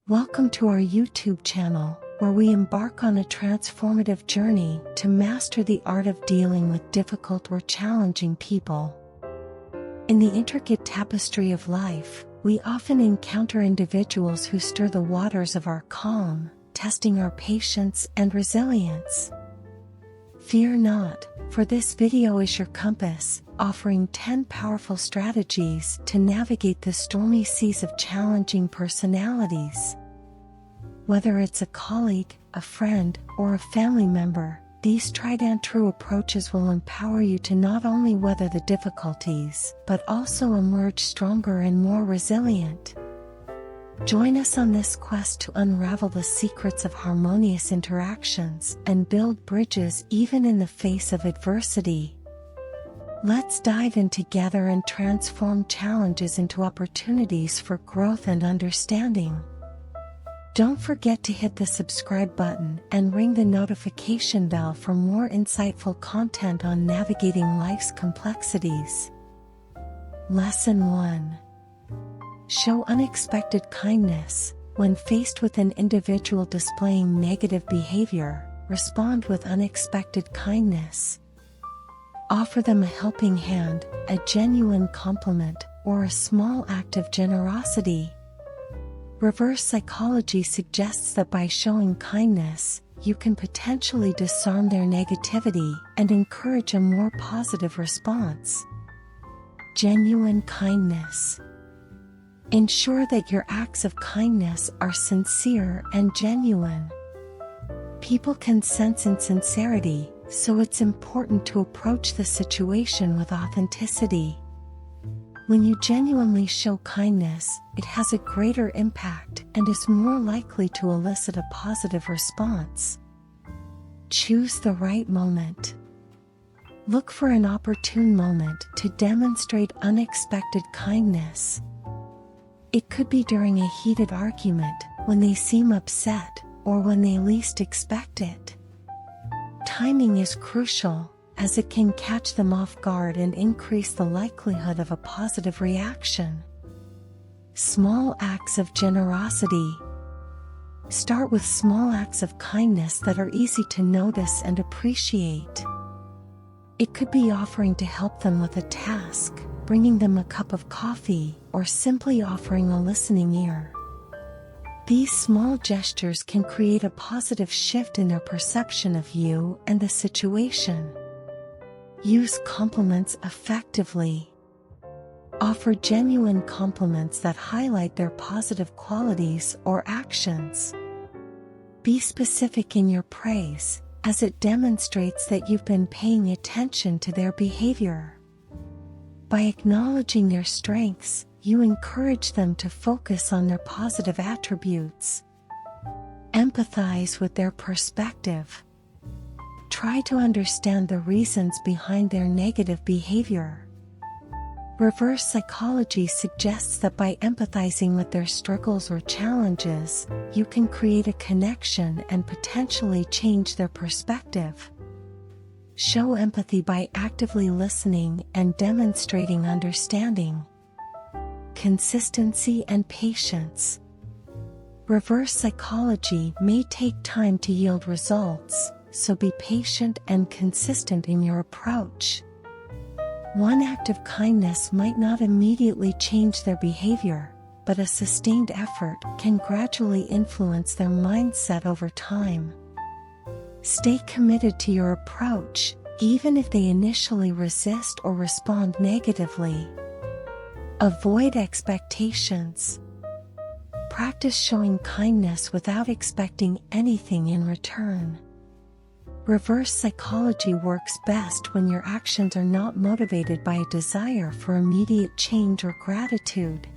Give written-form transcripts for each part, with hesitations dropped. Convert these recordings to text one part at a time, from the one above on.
Welcome to our YouTube channel, where we embark on a transformative journey to master the art of dealing with difficult or challenging people. In the intricate tapestry of life, we often encounter individuals who stir the waters of our calm, testing our patience and resilience. Fear not, for this video is your compass, offering 10 powerful strategies to navigate the stormy seas of challenging personalities. Whether it's a colleague, a friend, or a family member, these tried and true approaches will empower you to not only weather the difficulties, but also emerge stronger and more resilient. Join us on this quest to unravel the secrets of harmonious interactions and build bridges even in the face of adversity. Let's dive in together and transform challenges into opportunities for growth and understanding. Don't forget to hit the subscribe button and ring the notification bell for more insightful content on navigating life's complexities. Lesson 1. Show unexpected kindness. When faced with an individual displaying negative behavior, respond with unexpected kindness. Offer them a helping hand, a genuine compliment, or a small act of generosity. Reverse psychology suggests that by showing kindness, you can potentially disarm their negativity and encourage a more positive response. Genuine kindness. Ensure that your acts of kindness are sincere and genuine. People can sense insincerity, so it's important to approach the situation with authenticity. When you genuinely show kindness, it has a greater impact and is more likely to elicit a positive response. Choose the right moment. Look for an opportune moment to demonstrate unexpected kindness. It could be during a heated argument, when they seem upset, or when they least expect it. Timing is crucial, as it can catch them off guard and increase the likelihood of a positive reaction. Small acts of generosity. Start with small acts of kindness that are easy to notice and appreciate. It could be offering to help them with a task, bringing them a cup of coffee, or simply offering a listening ear. These small gestures can create a positive shift in their perception of you and the situation. Use compliments effectively. Offer genuine compliments that highlight their positive qualities or actions. Be specific in your praise, as it demonstrates that you've been paying attention to their behavior. By acknowledging their strengths, you encourage them to focus on their positive attributes. Empathize with their perspective. Try to understand the reasons behind their negative behavior. Reverse psychology suggests that by empathizing with their struggles or challenges, you can create a connection and potentially change their perspective. Show empathy by actively listening and demonstrating understanding. Consistency and patience. Reverse psychology may take time to yield results, so be patient and consistent in your approach. One act of kindness might not immediately change their behavior, but a sustained effort can gradually influence their mindset over time. Stay committed to your approach, even if they initially resist or respond negatively. Avoid expectations. Practice showing kindness without expecting anything in return. Reverse psychology works best when your actions are not motivated by a desire for immediate change or gratitude.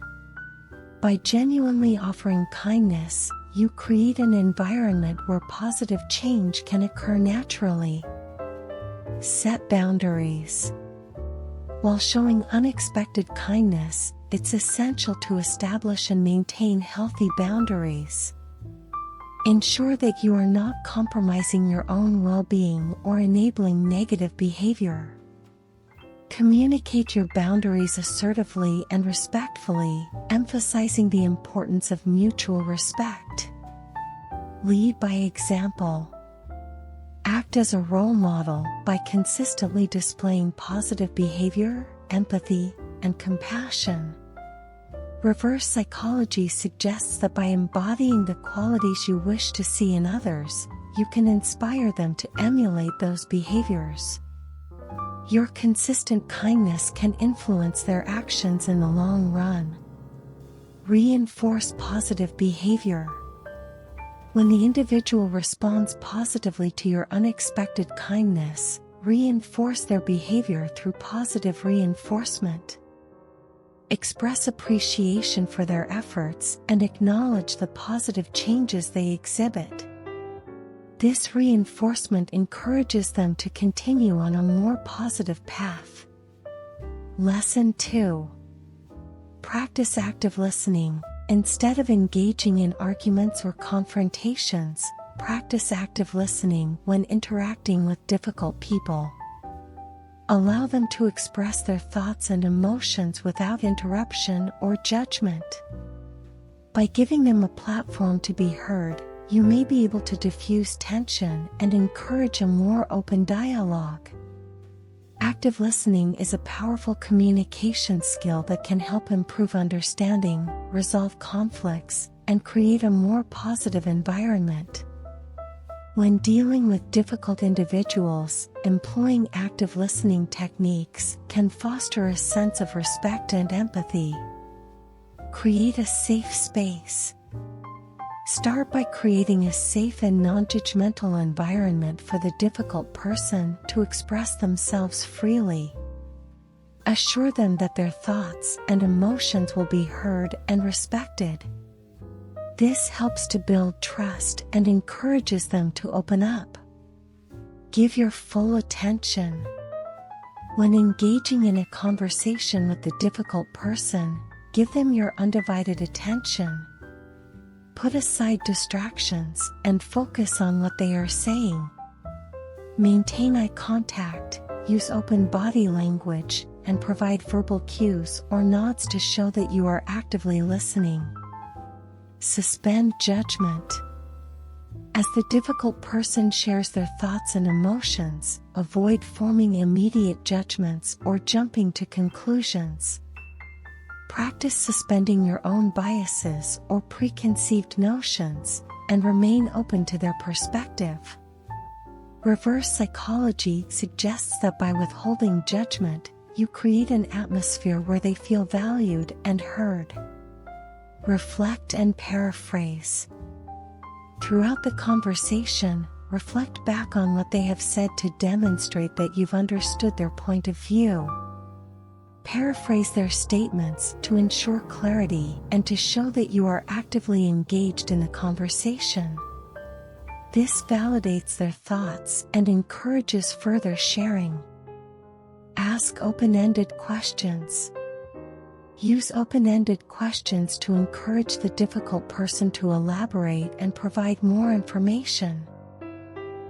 By genuinely offering kindness, you create an environment where positive change can occur naturally. Set boundaries. While showing unexpected kindness, it's essential to establish and maintain healthy boundaries. Ensure that you are not compromising your own well-being or enabling negative behavior. Communicate your boundaries assertively and respectfully, emphasizing the importance of mutual respect. Lead by example. Act as a role model by consistently displaying positive behavior, empathy, and compassion. Reverse psychology suggests that by embodying the qualities you wish to see in others, you can inspire them to emulate those behaviors. Your consistent kindness can influence their actions in the long run. Reinforce positive behavior. When the individual responds positively to your unexpected kindness, reinforce their behavior through positive reinforcement. Express appreciation for their efforts and acknowledge the positive changes they exhibit. This reinforcement encourages them to continue on a more positive path. Lesson 2. Practice active listening. Instead of engaging in arguments or confrontations, practice active listening when interacting with difficult people. Allow them to express their thoughts and emotions without interruption or judgment. By giving them a platform to be heard, you may be able to diffuse tension and encourage a more open dialogue. Active listening is a powerful communication skill that can help improve understanding, resolve conflicts, and create a more positive environment. When dealing with difficult individuals, employing active listening techniques can foster a sense of respect and empathy. Create a safe space. Start by creating a safe and non-judgmental environment for the difficult person to express themselves freely. Assure them that their thoughts and emotions will be heard and respected. This helps to build trust and encourages them to open up. Give your full attention. When engaging in a conversation with the difficult person, give them your undivided attention. Put aside distractions and focus on what they are saying. Maintain eye contact, use open body language, and provide verbal cues or nods to show that you are actively listening. Suspend judgment. As the difficult person shares their thoughts and emotions, avoid forming immediate judgments or jumping to conclusions. Practice suspending your own biases or preconceived notions, and remain open to their perspective. Reverse psychology suggests that by withholding judgment, you create an atmosphere where they feel valued and heard. Reflect and paraphrase. Throughout the conversation, reflect back on what they have said to demonstrate that you've understood their point of view. Paraphrase their statements to ensure clarity and to show that you are actively engaged in the conversation. This validates their thoughts and encourages further sharing. Ask open-ended questions. Use open-ended questions to encourage the difficult person to elaborate and provide more information.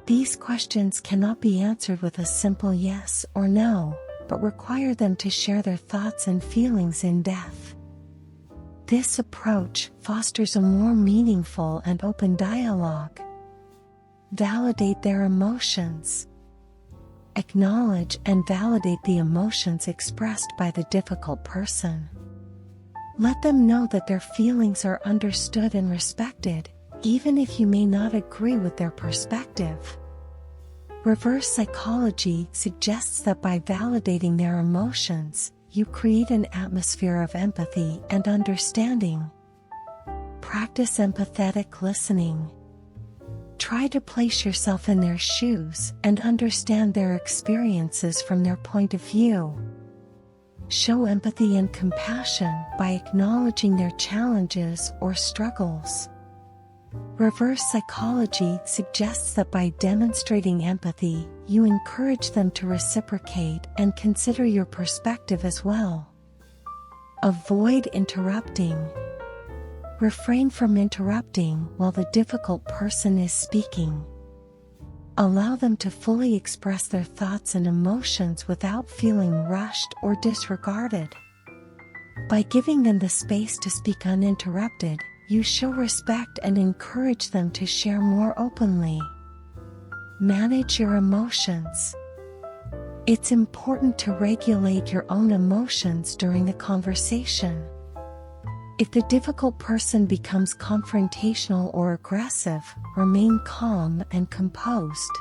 These questions cannot be answered with a simple yes or no, but require them to share their thoughts and feelings in depth. This approach fosters a more meaningful and open dialogue. Validate their emotions. Acknowledge and validate the emotions expressed by the difficult person. Let them know that their feelings are understood and respected, even if you may not agree with their perspective. Reverse psychology suggests that by validating their emotions, you create an atmosphere of empathy and understanding. Practice empathetic listening. Try to place yourself in their shoes and understand their experiences from their point of view. Show empathy and compassion by acknowledging their challenges or struggles. Reverse psychology suggests that by demonstrating empathy, you encourage them to reciprocate and consider your perspective as well. Avoid interrupting. Refrain from interrupting while the difficult person is speaking. Allow them to fully express their thoughts and emotions without feeling rushed or disregarded. By giving them the space to speak uninterrupted, you show respect and encourage them to share more openly. Manage your emotions. It's important to regulate your own emotions during the conversation. If the difficult person becomes confrontational or aggressive, remain calm and composed.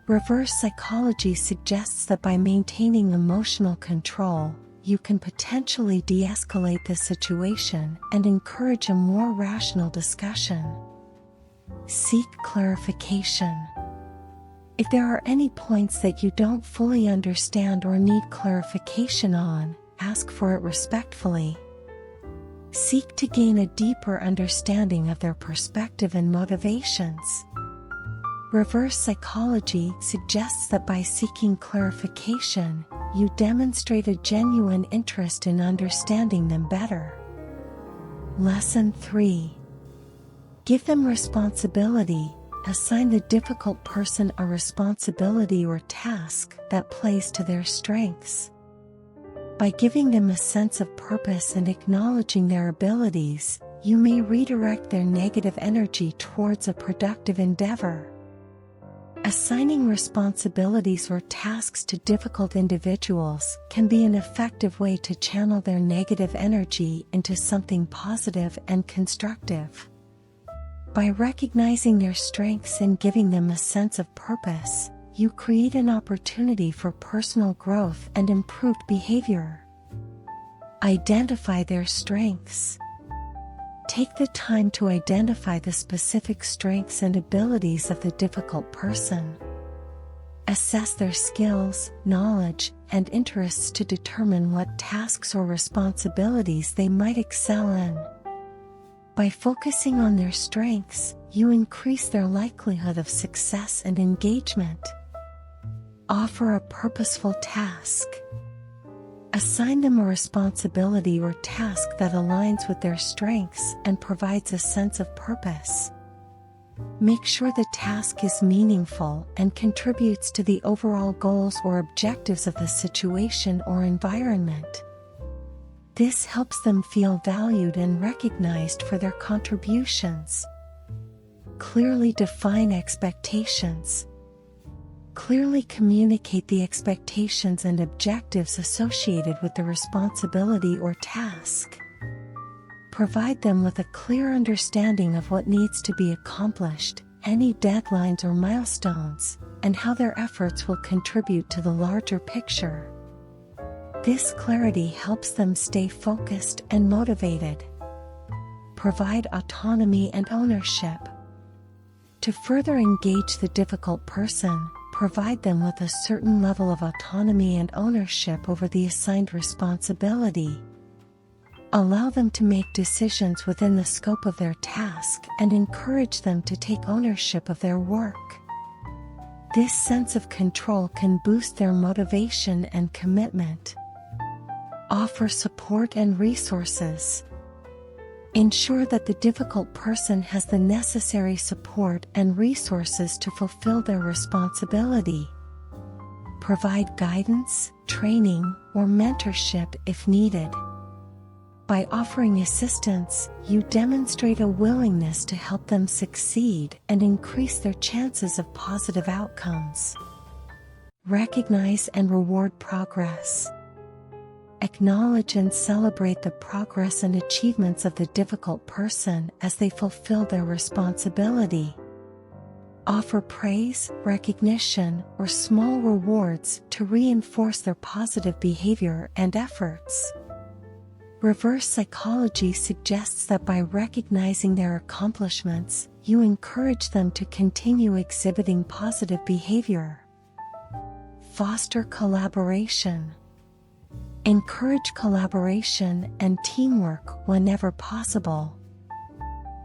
Reverse psychology suggests that by maintaining emotional control, you can potentially de-escalate the situation and encourage a more rational discussion. Seek clarification. If there are any points that you don't fully understand or need clarification on, ask for it respectfully. Seek to gain a deeper understanding of their perspective and motivations. Reverse psychology suggests that by seeking clarification, you demonstrate a genuine interest in understanding them better. Lesson 3. Give them responsibility. Assign the difficult person a responsibility or task that plays to their strengths. By giving them a sense of purpose and acknowledging their abilities, you may redirect their negative energy towards a productive endeavor. Assigning responsibilities or tasks to difficult individuals can be an effective way to channel their negative energy into something positive and constructive. By recognizing their strengths and giving them a sense of purpose, you create an opportunity for personal growth and improved behavior. Identify their strengths. Take the time to identify the specific strengths and abilities of the difficult person. Assess their skills, knowledge, and interests to determine what tasks or responsibilities they might excel in. By focusing on their strengths, you increase their likelihood of success and engagement. Offer a purposeful task. Assign them a responsibility or task that aligns with their strengths and provides a sense of purpose. Make sure the task is meaningful and contributes to the overall goals or objectives of the situation or environment. This helps them feel valued and recognized for their contributions. Clearly define expectations. Clearly communicate the expectations and objectives associated with the responsibility or task. Provide them with a clear understanding of what needs to be accomplished, any deadlines or milestones, and how their efforts will contribute to the larger picture. This clarity helps them stay focused and motivated. Provide autonomy and ownership. To further engage the difficult person, provide them with a certain level of autonomy and ownership over the assigned responsibility. Allow them to make decisions within the scope of their task and encourage them to take ownership of their work. This sense of control can boost their motivation and commitment. Offer support and resources. Ensure that the difficult person has the necessary support and resources to fulfill their responsibility. Provide guidance, training, or mentorship if needed. By offering assistance, you demonstrate a willingness to help them succeed and increase their chances of positive outcomes. Recognize and reward progress. Acknowledge and celebrate the progress and achievements of the difficult person as they fulfill their responsibility. Offer praise, recognition, or small rewards to reinforce their positive behavior and efforts. Reverse psychology suggests that by recognizing their accomplishments, you encourage them to continue exhibiting positive behavior. Foster collaboration. Encourage collaboration and teamwork whenever possible.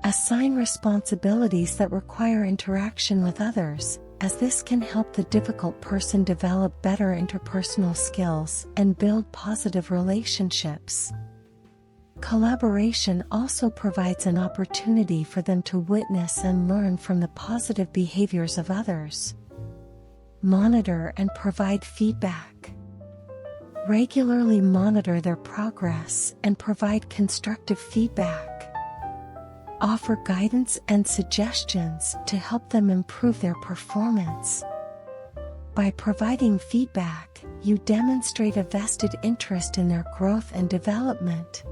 Assign responsibilities that require interaction with others, as this can help the difficult person develop better interpersonal skills and build positive relationships. Collaboration also provides an opportunity for them to witness and learn from the positive behaviors of others. Monitor and provide feedback. Regularly monitor their progress and provide constructive feedback. Offer guidance and suggestions to help them improve their performance. By providing feedback, you demonstrate a vested interest in their growth and development.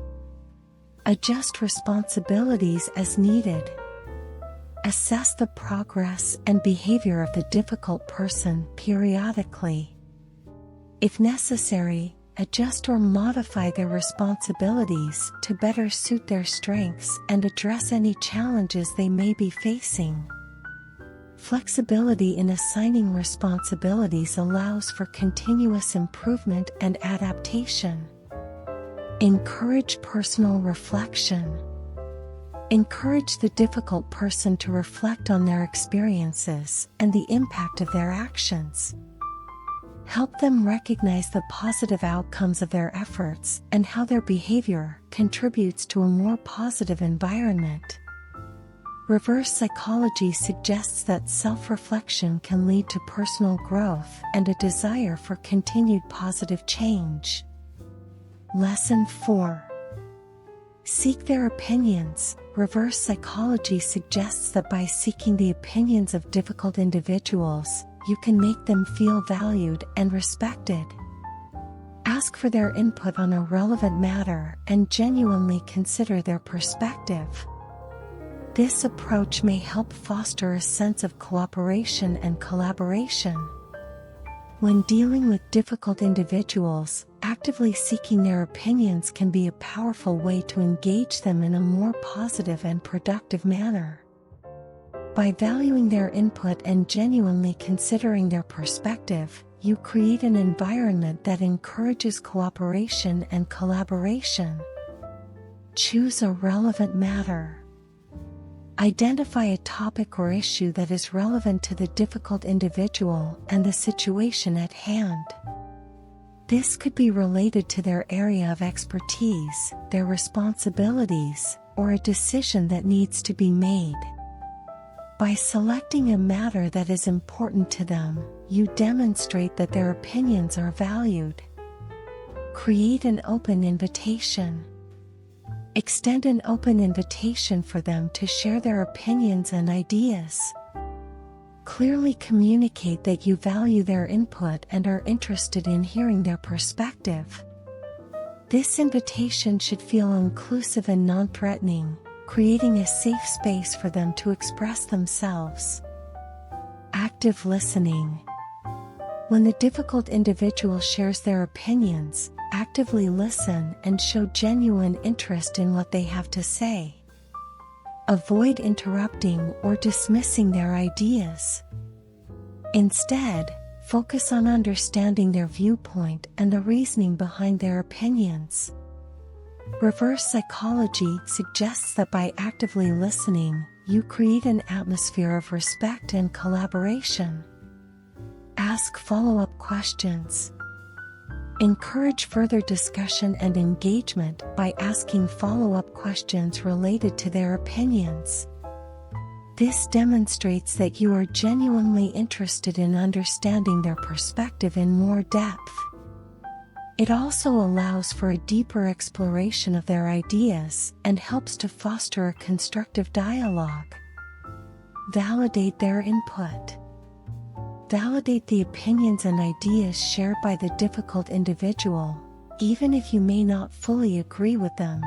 Adjust responsibilities as needed. Assess the progress and behavior of the difficult person periodically. If necessary, adjust or modify their responsibilities to better suit their strengths and address any challenges they may be facing. Flexibility in assigning responsibilities allows for continuous improvement and adaptation. Encourage personal reflection. Encourage the difficult person to reflect on their experiences and the impact of their actions. Help them recognize the positive outcomes of their efforts and how their behavior contributes to a more positive environment. Reverse psychology suggests that self-reflection can lead to personal growth and a desire for continued positive change. Lesson 4. Seek their opinions. Reverse psychology suggests that by seeking the opinions of difficult individuals, you can make them feel valued and respected. Ask for their input on a relevant matter and genuinely consider their perspective. This approach may help foster a sense of cooperation and collaboration. When dealing with difficult individuals, actively seeking their opinions can be a powerful way to engage them in a more positive and productive manner. By valuing their input and genuinely considering their perspective, you create an environment that encourages cooperation and collaboration. Choose a relevant matter. Identify a topic or issue that is relevant to the difficult individual and the situation at hand. This could be related to their area of expertise, their responsibilities, or a decision that needs to be made. By selecting a matter that is important to them, you demonstrate that their opinions are valued. Create an open invitation. Extend an open invitation for them to share their opinions and ideas. Clearly communicate that you value their input and are interested in hearing their perspective. This invitation should feel inclusive and non-threatening, creating a safe space for them to express themselves. Active listening. When the difficult individual shares their opinions, actively listen and show genuine interest in what they have to say. Avoid interrupting or dismissing their ideas. Instead, focus on understanding their viewpoint and the reasoning behind their opinions. Reverse psychology suggests that by actively listening, you create an atmosphere of respect and collaboration. Ask follow-up questions. Encourage further discussion and engagement by asking follow-up questions related to their opinions. This demonstrates that you are genuinely interested in understanding their perspective in more depth. It also allows for a deeper exploration of their ideas and helps to foster a constructive dialogue. Validate their input. Validate the opinions and ideas shared by the difficult individual, even if you may not fully agree with them.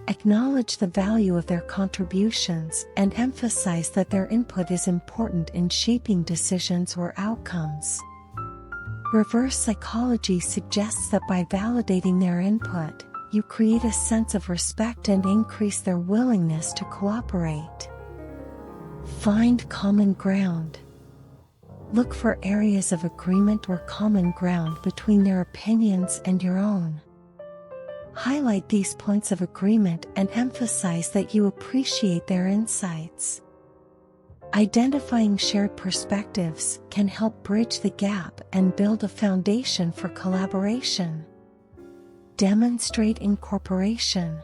Acknowledge the value of their contributions and emphasize that their input is important in shaping decisions or outcomes. Reverse psychology suggests that by validating their input, you create a sense of respect and increase their willingness to cooperate. Find common ground. Look for areas of agreement or common ground between their opinions and your own. Highlight these points of agreement and emphasize that you appreciate their insights. Identifying shared perspectives can help bridge the gap and build a foundation for collaboration. Demonstrate incorporation.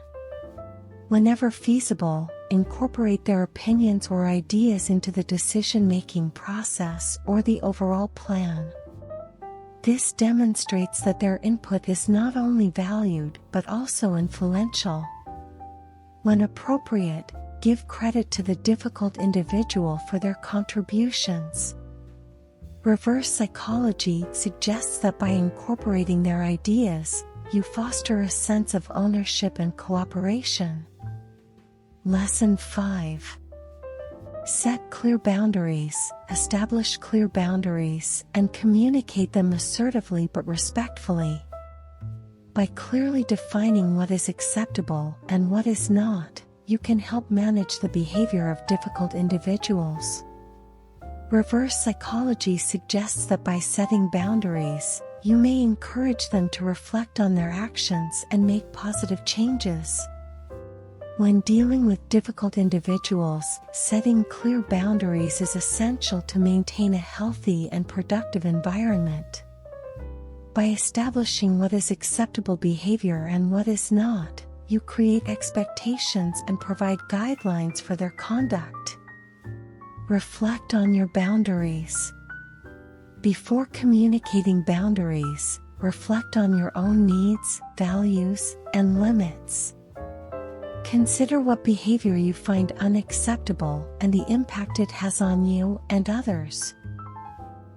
Whenever feasible, incorporate their opinions or ideas into the decision-making process or the overall plan. This demonstrates that their input is not only valued but also influential. When appropriate, give credit to the difficult individual for their contributions. Reverse psychology suggests that by incorporating their ideas, you foster a sense of ownership and cooperation. Lesson 5. Set clear boundaries. Establish clear boundaries and communicate them assertively but respectfully. By clearly defining what is acceptable and what is not, you can help manage the behavior of difficult individuals. Reverse psychology suggests that by setting boundaries, you may encourage them to reflect on their actions and make positive changes. When dealing with difficult individuals, setting clear boundaries is essential to maintain a healthy and productive environment. By establishing what is acceptable behavior and what is not, you create expectations and provide guidelines for their conduct. Reflect on your boundaries. Before communicating boundaries, reflect on your own needs, values, and limits. Consider what behavior you find unacceptable and the impact it has on you and others.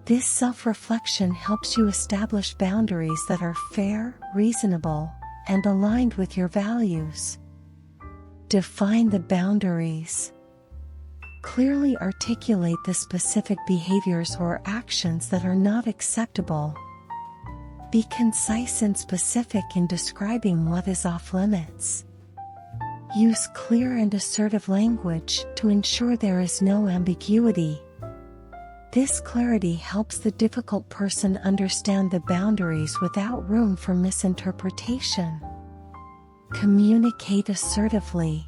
This self-reflection helps you establish boundaries that are fair, reasonable, and aligned with your values. Define the boundaries. Clearly articulate the specific behaviors or actions that are not acceptable. Be concise and specific in describing what is off-limits. Use clear and assertive language to ensure there is no ambiguity. This clarity helps the difficult person understand the boundaries without room for misinterpretation. Communicate assertively.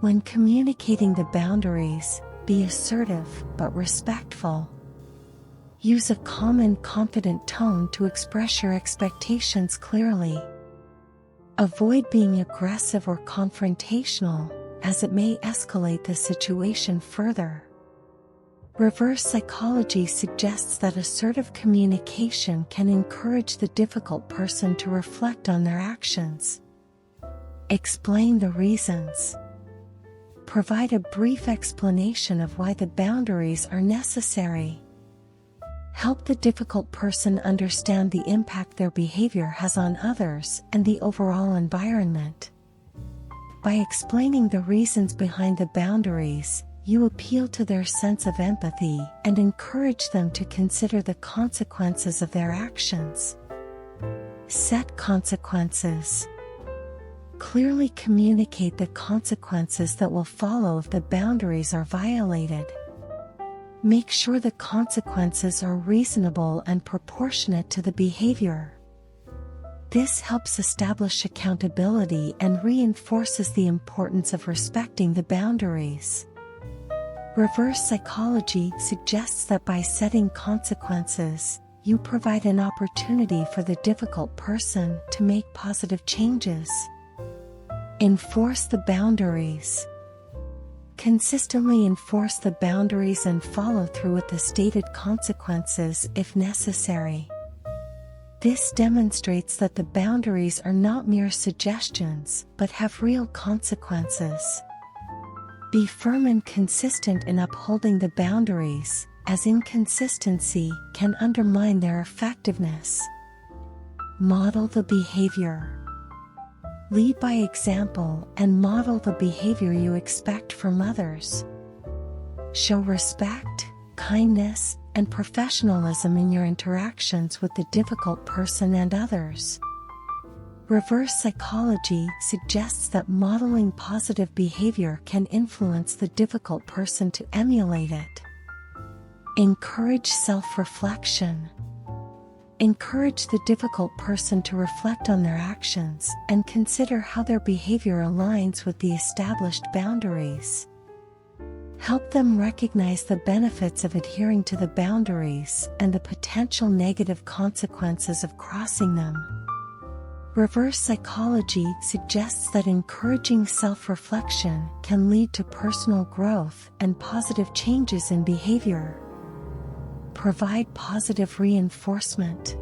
When communicating the boundaries, be assertive but respectful. Use a calm and confident tone to express your expectations clearly. Avoid being aggressive or confrontational, as it may escalate the situation further. Reverse psychology suggests that assertive communication can encourage the difficult person to reflect on their actions. Explain the reasons. Provide a brief explanation of why the boundaries are necessary. Help the difficult person understand the impact their behavior has on others and the overall environment. By explaining the reasons behind the boundaries, you appeal to their sense of empathy and encourage them to consider the consequences of their actions. Set consequences. Clearly communicate the consequences that will follow if the boundaries are violated. Make sure the consequences are reasonable and proportionate to the behavior. This helps establish accountability and reinforces the importance of respecting the boundaries. Reverse psychology suggests that by setting consequences, you provide an opportunity for the difficult person to make positive changes. Enforce the boundaries. Consistently enforce the boundaries and follow through with the stated consequences if necessary. This demonstrates that the boundaries are not mere suggestions, but have real consequences. Be firm and consistent in upholding the boundaries, as inconsistency can undermine their effectiveness. Model the behavior. Lead by example and model the behavior you expect from others. Show respect, kindness, and professionalism in your interactions with the difficult person and others. Reverse psychology suggests that modeling positive behavior can influence the difficult person to emulate it. Encourage self-reflection. Encourage the difficult person to reflect on their actions and consider how their behavior aligns with the established boundaries. Help them recognize the benefits of adhering to the boundaries and the potential negative consequences of crossing them. Reverse psychology suggests that encouraging self-reflection can lead to personal growth and positive changes in behavior. Provide positive reinforcement.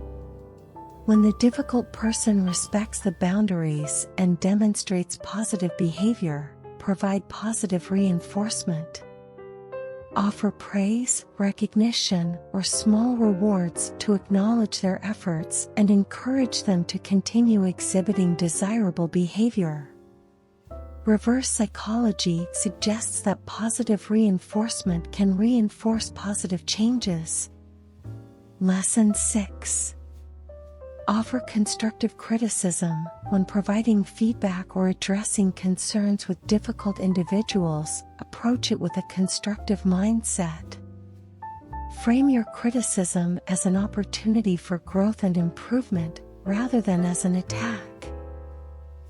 When the difficult person respects the boundaries and demonstrates positive behavior, provide positive reinforcement. Offer praise, recognition, or small rewards to acknowledge their efforts and encourage them to continue exhibiting desirable behavior. Reverse psychology suggests that positive reinforcement can reinforce positive changes. Lesson 6. Offer constructive criticism. When providing feedback or addressing concerns with difficult individuals, approach it with a constructive mindset. Frame your criticism as an opportunity for growth and improvement, rather than as an attack.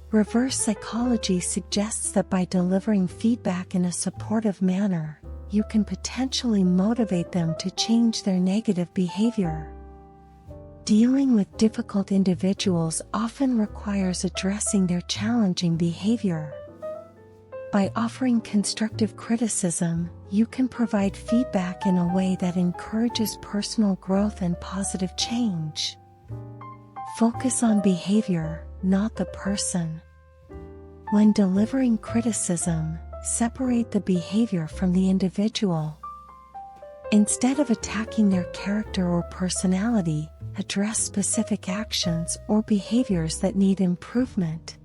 Reverse psychology suggests that by delivering feedback in a supportive manner, you can potentially motivate them to change their negative behavior. Dealing with difficult individuals often requires addressing their challenging behavior. By offering constructive criticism, you can provide feedback in a way that encourages personal growth and positive change. Focus on behavior, not the person. When delivering criticism, separate the behavior from the individual. Instead of attacking their character or personality, address specific actions or behaviors that need improvement.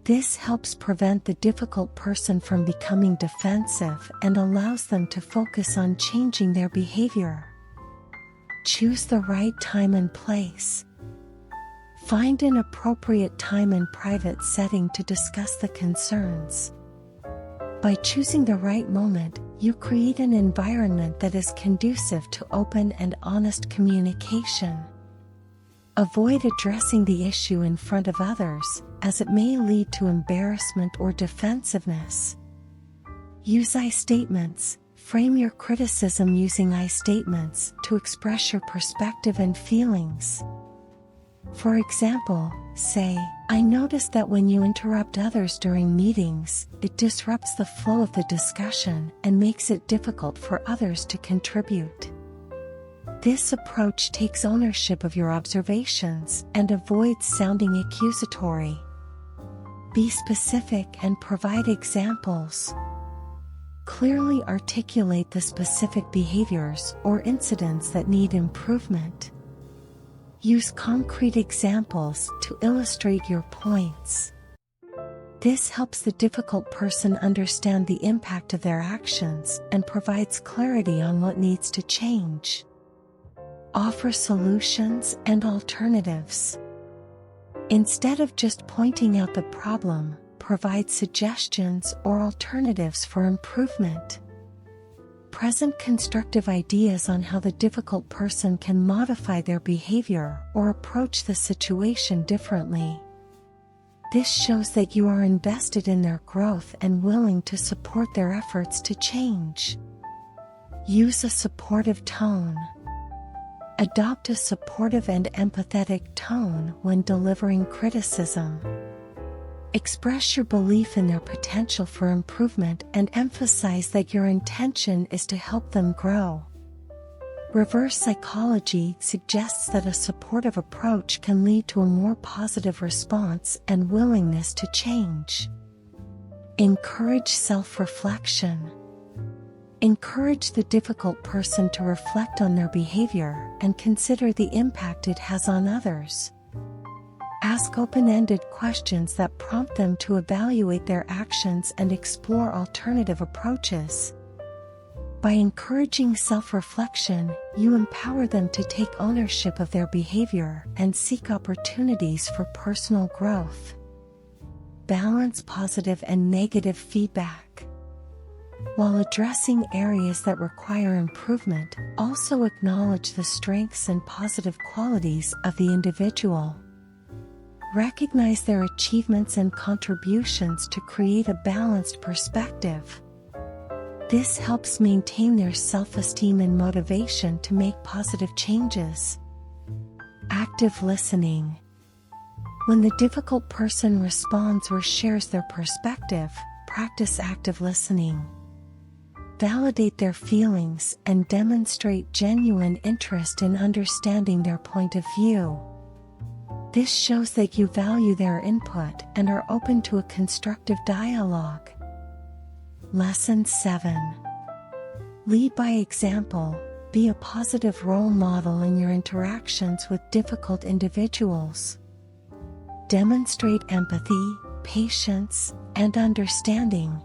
This helps prevent the difficult person from becoming defensive and allows them to focus on changing their behavior. Choose the right time and place. Find an appropriate time and private setting to discuss the concerns. By choosing the right moment, you create an environment that is conducive to open and honest communication. Avoid addressing the issue in front of others, as it may lead to embarrassment or defensiveness. Use I statements. Frame your criticism using I statements to express your perspective and feelings. For example, say, "I noticed that when you interrupt others during meetings, it disrupts the flow of the discussion and makes it difficult for others to contribute." This approach takes ownership of your observations and avoids sounding accusatory. Be specific and provide examples. Clearly articulate the specific behaviors or incidents that need improvement. Use concrete examples to illustrate your points. This helps the difficult person understand the impact of their actions and provides clarity on what needs to change. Offer solutions and alternatives. Instead of just pointing out the problem, provide suggestions or alternatives for improvement. Present constructive ideas on how the difficult person can modify their behavior or approach the situation differently. This shows that you are invested in their growth and willing to support their efforts to change. Use a supportive tone. Adopt a supportive and empathetic tone when delivering criticism. Express your belief in their potential for improvement and emphasize that your intention is to help them grow. Reverse psychology suggests that a supportive approach can lead to a more positive response and willingness to change. Encourage self-reflection. Encourage the difficult person to reflect on their behavior and consider the impact it has on others. Ask open-ended questions that prompt them to evaluate their actions and explore alternative approaches. By encouraging self-reflection, you empower them to take ownership of their behavior and seek opportunities for personal growth. Balance positive and negative feedback. While addressing areas that require improvement, also acknowledge the strengths and positive qualities of the individual. Recognize their achievements and contributions to create a balanced perspective. This helps maintain their self-esteem and motivation to make positive changes. Active listening. When the difficult person responds or shares their perspective, practice active listening. Validate their feelings and demonstrate genuine interest in understanding their point of view. This shows that you value their input and are open to a constructive dialogue. Lesson 7. Lead by example. Be a positive role model in your interactions with difficult individuals. Demonstrate empathy, patience, and understanding.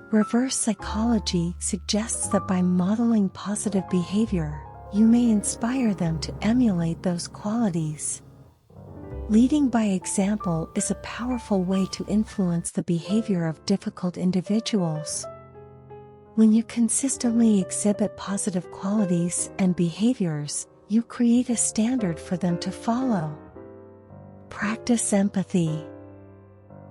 Reverse psychology suggests that by modeling positive behavior, you may inspire them to emulate those qualities. Leading by example is a powerful way to influence the behavior of difficult individuals. When you consistently exhibit positive qualities and behaviors, you create a standard for them to follow. Practice empathy.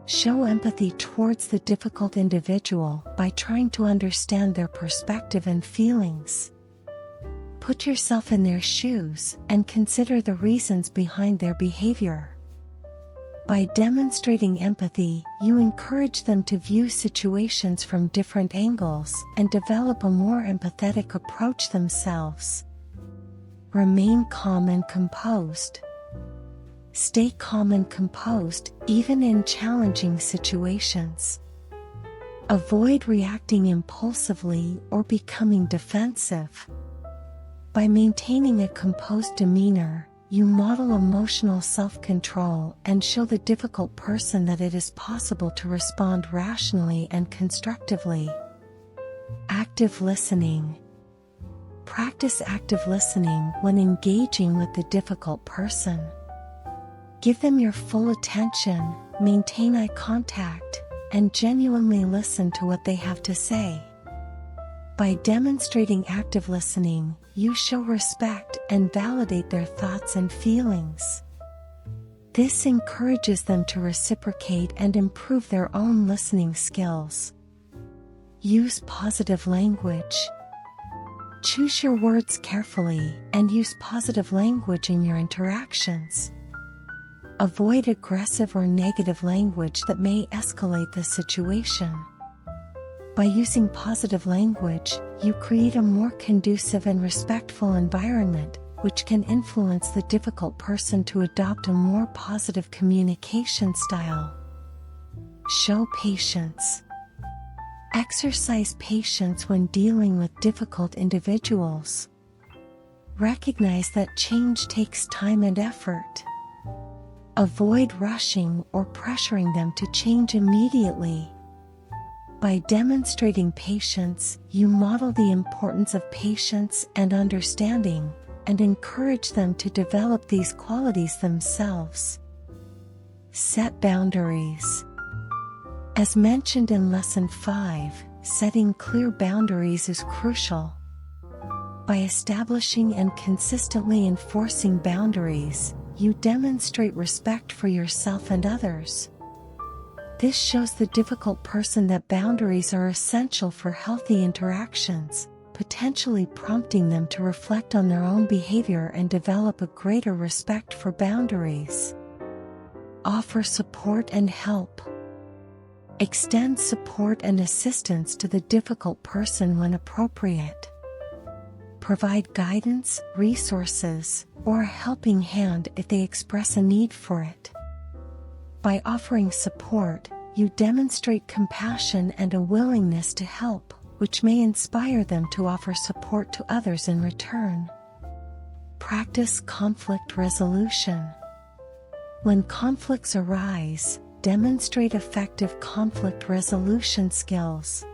Show empathy towards the difficult individual by trying to understand their perspective and feelings. Put yourself in their shoes and consider the reasons behind their behavior. By demonstrating empathy, you encourage them to view situations from different angles and develop a more empathetic approach themselves. Remain calm and composed. Stay calm and composed, even in challenging situations. Avoid reacting impulsively or becoming defensive. By maintaining a composed demeanor, you model emotional self-control and show the difficult person that it is possible to respond rationally and constructively. Active listening. Practice active listening when engaging with the difficult person. Give them your full attention, maintain eye contact, and genuinely listen to what they have to say. By demonstrating active listening, you show respect and validate their thoughts and feelings. This encourages them to reciprocate and improve their own listening skills. Use positive language. Choose your words carefully and use positive language in your interactions. Avoid aggressive or negative language that may escalate the situation. By using positive language, you create a more conducive and respectful environment, which can influence the difficult person to adopt a more positive communication style. Show patience. Exercise patience when dealing with difficult individuals. Recognize that change takes time and effort. Avoid rushing or pressuring them to change immediately. By demonstrating patience, you model the importance of patience and understanding, and encourage them to develop these qualities themselves. Set boundaries. As mentioned in Lesson 5, setting clear boundaries is crucial. By establishing and consistently enforcing boundaries, you demonstrate respect for yourself and others. This shows the difficult person that boundaries are essential for healthy interactions, potentially prompting them to reflect on their own behavior and develop a greater respect for boundaries. Offer support and help. Extend support and assistance to the difficult person when appropriate. Provide guidance, resources, or a helping hand if they express a need for it. By offering support, you demonstrate compassion and a willingness to help, which may inspire them to offer support to others in return. Practice conflict resolution. When conflicts arise, demonstrate effective conflict resolution skills.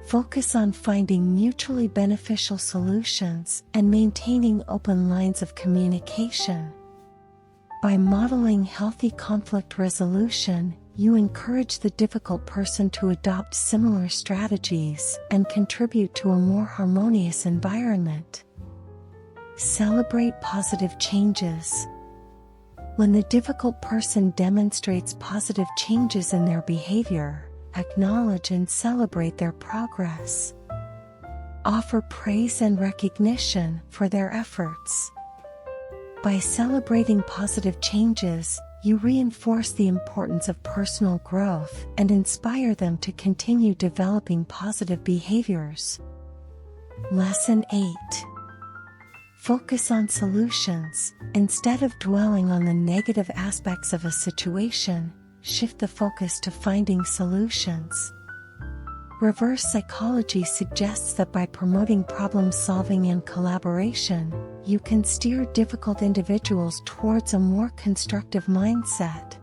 Focus on finding mutually beneficial solutions and maintaining open lines of communication. By modeling healthy conflict resolution, you encourage the difficult person to adopt similar strategies and contribute to a more harmonious environment. Celebrate positive changes. When the difficult person demonstrates positive changes in their behavior, acknowledge and celebrate their progress. Offer praise and recognition for their efforts. By celebrating positive changes, you reinforce the importance of personal growth and inspire them to continue developing positive behaviors. Lesson 8. Focus on solutions. Instead of dwelling on the negative aspects of a situation, shift the focus to finding solutions. Reverse psychology suggests that by promoting problem-solving and collaboration, you can steer difficult individuals towards a more constructive mindset.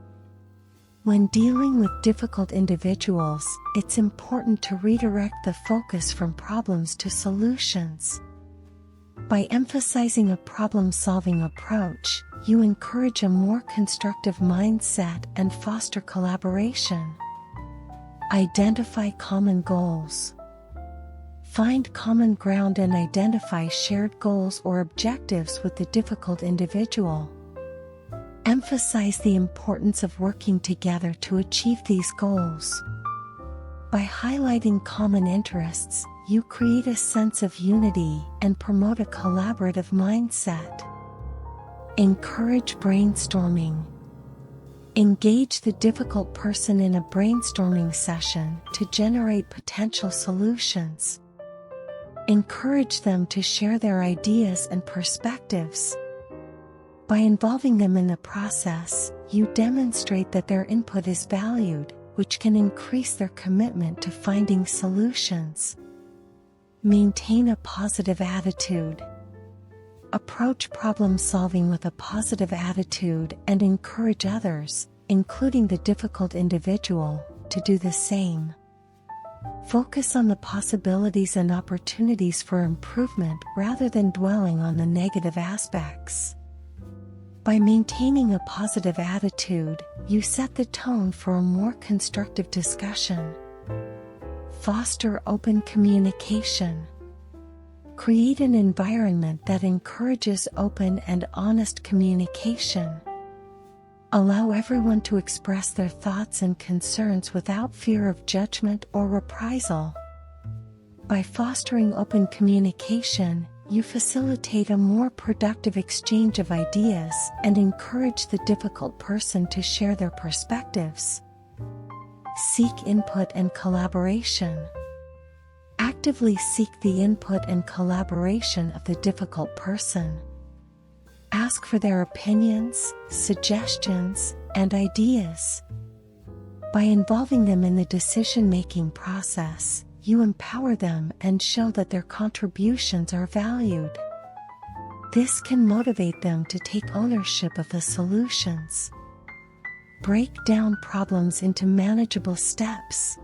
When dealing with difficult individuals, it's important to redirect the focus from problems to solutions. By emphasizing a problem-solving approach, you encourage a more constructive mindset and foster collaboration. Identify common goals. Find common ground and identify shared goals or objectives with the difficult individual. Emphasize the importance of working together to achieve these goals. By highlighting common interests, you create a sense of unity and promote a collaborative mindset. Encourage brainstorming. Engage the difficult person in a brainstorming session to generate potential solutions. Encourage them to share their ideas and perspectives. By involving them in the process, you demonstrate that their input is valued, which can increase their commitment to finding solutions. Maintain a positive attitude. Approach problem-solving with a positive attitude and encourage others, including the difficult individual, to do the same. Focus on the possibilities and opportunities for improvement rather than dwelling on the negative aspects. By maintaining a positive attitude, you set the tone for a more constructive discussion. Foster open communication. Create an environment that encourages open and honest communication. Allow everyone to express their thoughts and concerns without fear of judgment or reprisal. By fostering open communication, you facilitate a more productive exchange of ideas and encourage the difficult person to share their perspectives. Seek input and collaboration. Actively seek the input and collaboration of the difficult person. Ask for their opinions, suggestions, and ideas. By involving them in the decision-making process, you empower them and show that their contributions are valued. This can motivate them to take ownership of the solutions. Break down problems into manageable steps.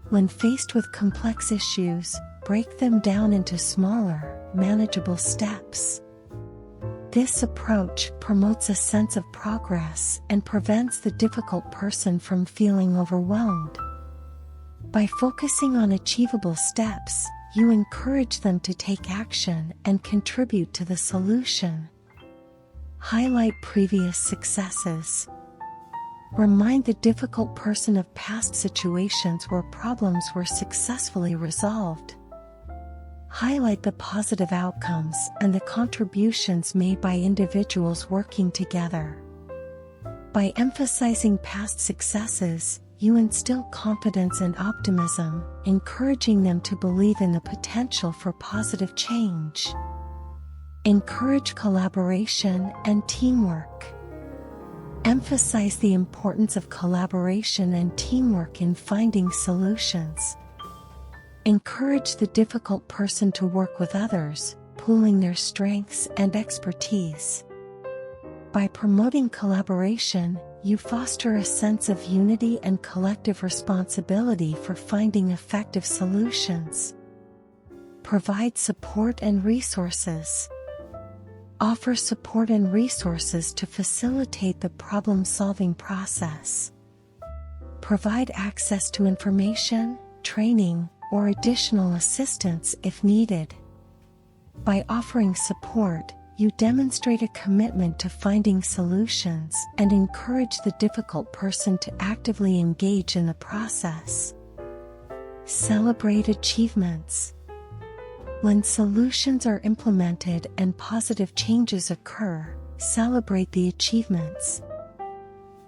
When faced with complex issues, break them down into smaller, manageable steps. This approach promotes a sense of progress and prevents the difficult person from feeling overwhelmed. By focusing on achievable steps, you encourage them to take action and contribute to the solution. Highlight previous successes. Remind the difficult person of past situations where problems were successfully resolved. Highlight the positive outcomes and the contributions made by individuals working together. By emphasizing past successes, you instill confidence and optimism, encouraging them to believe in the potential for positive change. Encourage collaboration and teamwork. Emphasize the importance of collaboration and teamwork in finding solutions. Encourage the difficult person to work with others, pooling their strengths and expertise. By promoting collaboration, you foster a sense of unity and collective responsibility for finding effective solutions. Provide support and resources. Offer support and resources to facilitate the problem-solving process. Provide access to information, training, or additional assistance if needed. By offering support, you demonstrate a commitment to finding solutions and encourage the difficult person to actively engage in the process. Celebrate achievements. When solutions are implemented and positive changes occur, celebrate the achievements.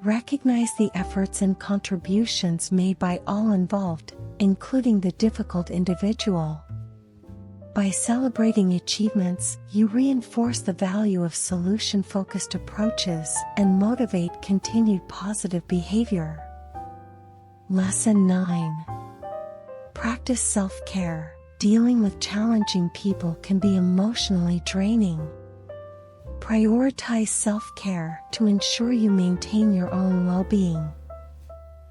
Recognize the efforts and contributions made by all involved, including the difficult individual. By celebrating achievements, you reinforce the value of solution-focused approaches and motivate continued positive behavior. Lesson 9. Practice self-care. Dealing with challenging people can be emotionally draining. Prioritize self-care to ensure you maintain your own well-being.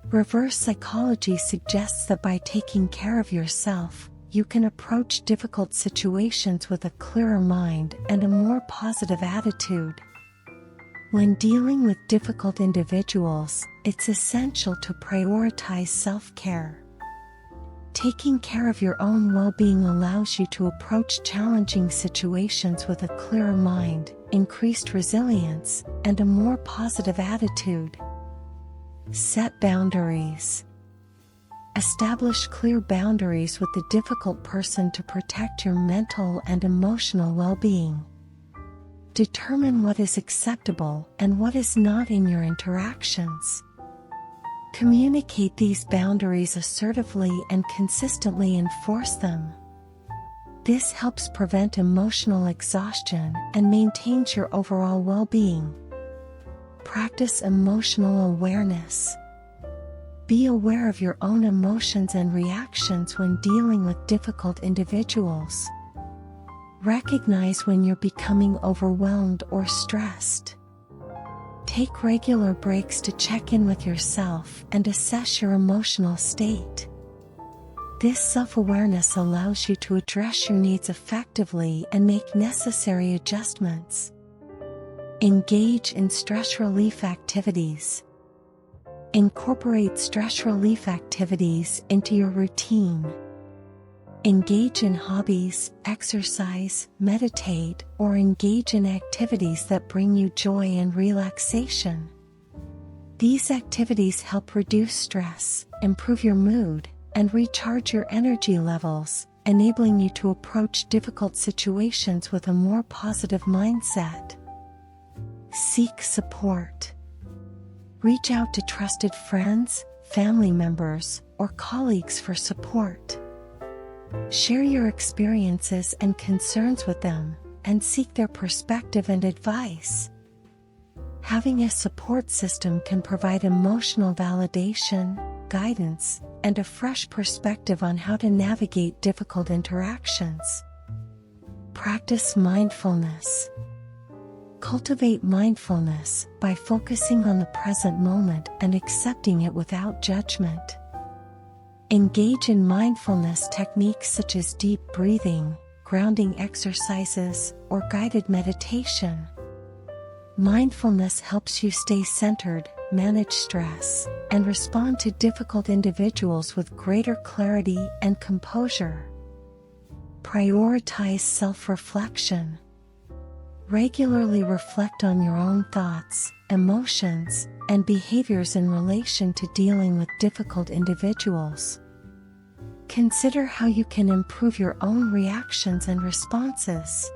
Reverse psychology suggests that by taking care of yourself, you can approach difficult situations with a clearer mind and a more positive attitude. When dealing with difficult individuals, it's essential to prioritize self-care. Taking care of your own well-being allows you to approach challenging situations with a clearer mind, increased resilience, and a more positive attitude. Set boundaries. Establish clear boundaries with the difficult person to protect your mental and emotional well-being. Determine what is acceptable and what is not in your interactions. Communicate these boundaries assertively and consistently enforce them. This helps prevent emotional exhaustion and maintains your overall well-being. Practice emotional awareness. Be aware of your own emotions and reactions when dealing with difficult individuals. Recognize when you're becoming overwhelmed or stressed. Take regular breaks to check in with yourself and assess your emotional state. This self-awareness allows you to address your needs effectively and make necessary adjustments. Engage in stress relief activities. Incorporate stress relief activities into your routine. Engage in hobbies, exercise, meditate, or engage in activities that bring you joy and relaxation. These activities help reduce stress, improve your mood, and recharge your energy levels, enabling you to approach difficult situations with a more positive mindset. Seek support. Reach out to trusted friends, family members, or colleagues for support. Share your experiences and concerns with them, and seek their perspective and advice. Having a support system can provide emotional validation, guidance, and a fresh perspective on how to navigate difficult interactions. Practice mindfulness. Cultivate mindfulness by focusing on the present moment and accepting it without judgment. Engage in mindfulness techniques such as deep breathing, grounding exercises, or guided meditation. Mindfulness helps you stay centered, manage stress, and respond to difficult individuals with greater clarity and composure. Prioritize self-reflection. Regularly reflect on your own thoughts, emotions, and behaviors in relation to dealing with difficult individuals. Consider how you can improve your own reactions and responses.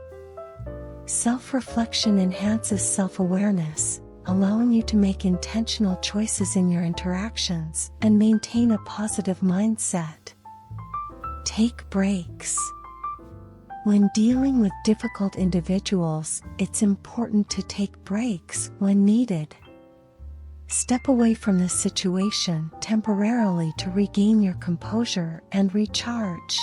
Self-reflection enhances self-awareness, allowing you to make intentional choices in your interactions and maintain a positive mindset. Take breaks. When dealing with difficult individuals, it's important to take breaks when needed. Step away from the situation temporarily to regain your composure and recharge.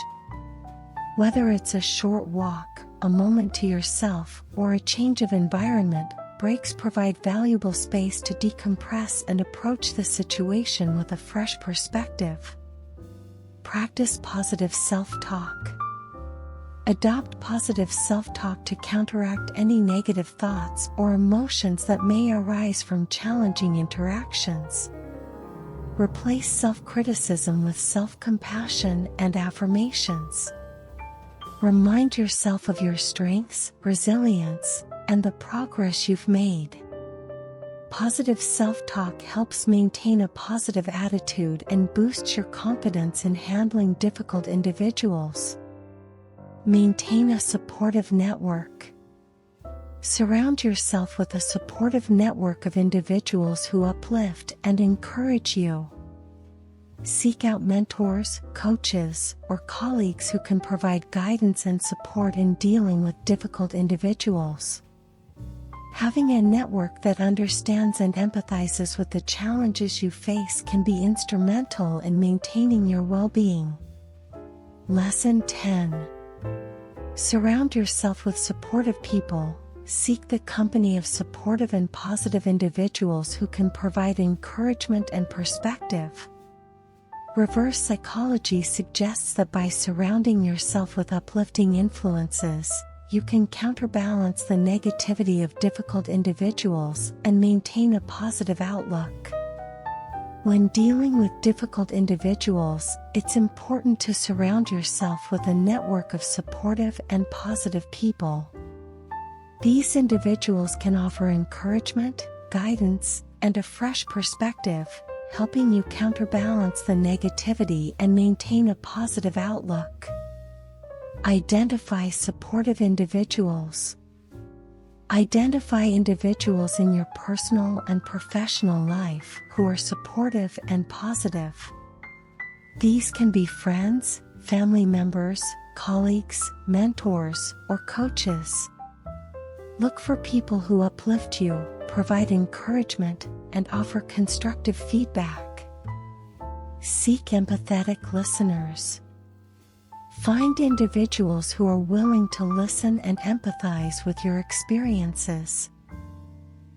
Whether it's a short walk, a moment to yourself, or a change of environment, breaks provide valuable space to decompress and approach the situation with a fresh perspective. Practice positive self-talk. Adopt positive self-talk to counteract any negative thoughts or emotions that may arise from challenging interactions. Replace self-criticism with self-compassion and affirmations. Remind yourself of your strengths, resilience, and the progress you've made. Positive self-talk helps maintain a positive attitude and boosts your confidence in handling difficult individuals. Maintain a supportive network. Surround yourself with a supportive network of individuals who uplift and encourage you. Seek out mentors, coaches, or colleagues who can provide guidance and support in dealing with difficult individuals. Having a network that understands and empathizes with the challenges you face can be instrumental in maintaining your well-being. Lesson 10. Surround yourself with supportive people. Seek the company of supportive and positive individuals who can provide encouragement and perspective. Reverse psychology suggests that by surrounding yourself with uplifting influences, you can counterbalance the negativity of difficult individuals and maintain a positive outlook. When dealing with difficult individuals, it's important to surround yourself with a network of supportive and positive people. These individuals can offer encouragement, guidance, and a fresh perspective, helping you counterbalance the negativity and maintain a positive outlook. Identify supportive individuals. Identify individuals in your personal and professional life who are supportive and positive. These can be friends, family members, colleagues, mentors, or coaches. Look for people who uplift you, provide encouragement, and offer constructive feedback. Seek empathetic listeners. Find individuals who are willing to listen and empathize with your experiences.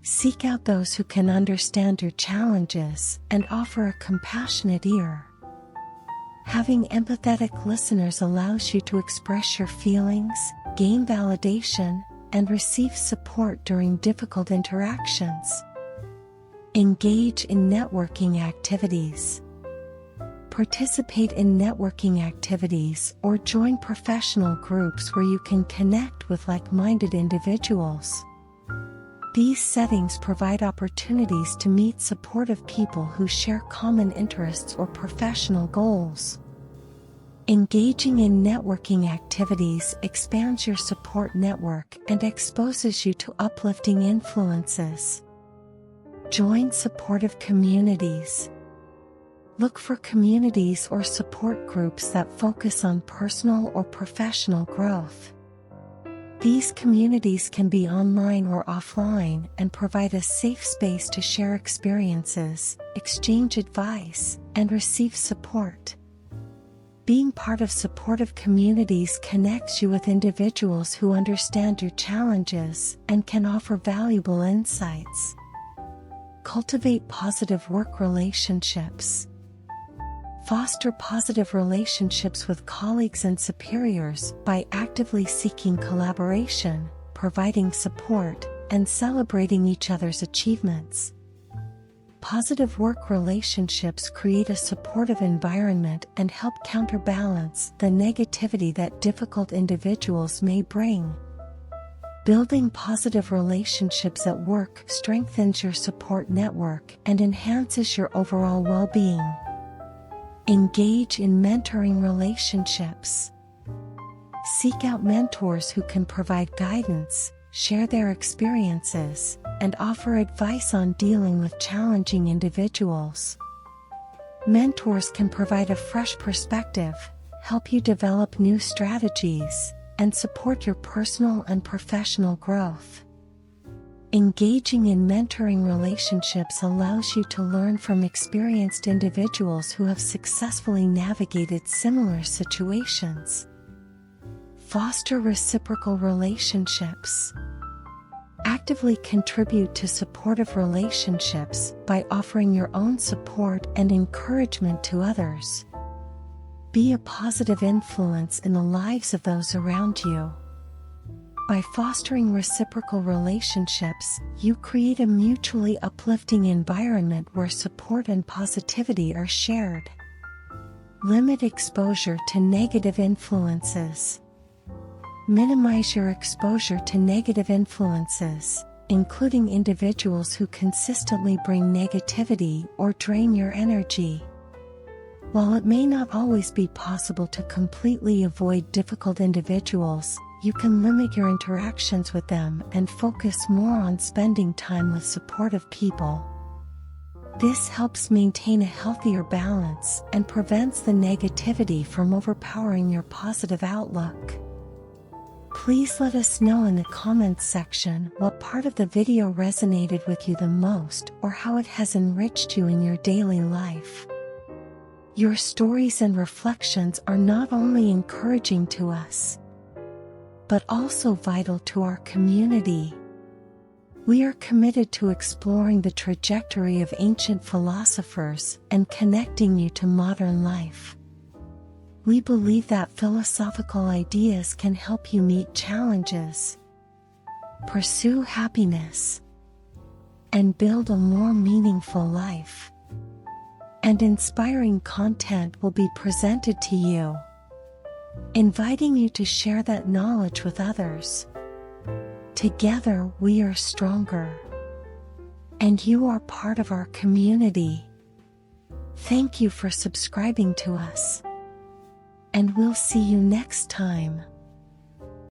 Seek out those who can understand your challenges and offer a compassionate ear. Having empathetic listeners allows you to express your feelings, gain validation, and receive support during difficult interactions. Engage in networking activities. Participate in networking activities or join professional groups where you can connect with like-minded individuals. These settings provide opportunities to meet supportive people who share common interests or professional goals. Engaging in networking activities expands your support network and exposes you to uplifting influences. Join supportive communities. Look for communities or support groups that focus on personal or professional growth. These communities can be online or offline and provide a safe space to share experiences, exchange advice, and receive support. Being part of supportive communities connects you with individuals who understand your challenges and can offer valuable insights. Cultivate positive work relationships. Foster positive relationships with colleagues and superiors by actively seeking collaboration, providing support, and celebrating each other's achievements. Positive work relationships create a supportive environment and help counterbalance the negativity that difficult individuals may bring. Building positive relationships at work strengthens your support network and enhances your overall well-being. Engage in mentoring relationships. Seek out mentors who can provide guidance, share their experiences, and offer advice on dealing with challenging individuals. Mentors can provide a fresh perspective, help you develop new strategies, and support your personal and professional growth. Engaging in mentoring relationships allows you to learn from experienced individuals who have successfully navigated similar situations. Foster reciprocal relationships. Actively contribute to supportive relationships by offering your own support and encouragement to others. Be a positive influence in the lives of those around you. By fostering reciprocal relationships, you create a mutually uplifting environment where support and positivity are shared. Limit exposure to negative influences. Minimize your exposure to negative influences, including individuals who consistently bring negativity or drain your energy. While it may not always be possible to completely avoid difficult individuals, you can limit your interactions with them and focus more on spending time with supportive people. This helps maintain a healthier balance and prevents the negativity from overpowering your positive outlook. Please let us know in the comments section what part of the video resonated with you the most or how it has enriched you in your daily life. Your stories and reflections are not only encouraging to us, but also vital to our community. We are committed to exploring the trajectory of ancient philosophers and connecting you to modern life. We believe that philosophical ideas can help you meet challenges, pursue happiness, and build a more meaningful life. And inspiring content will be presented to you, inviting you to share that knowledge with others. Together we are stronger, and you are part of our community. Thank you for subscribing to us, and we'll see you next time.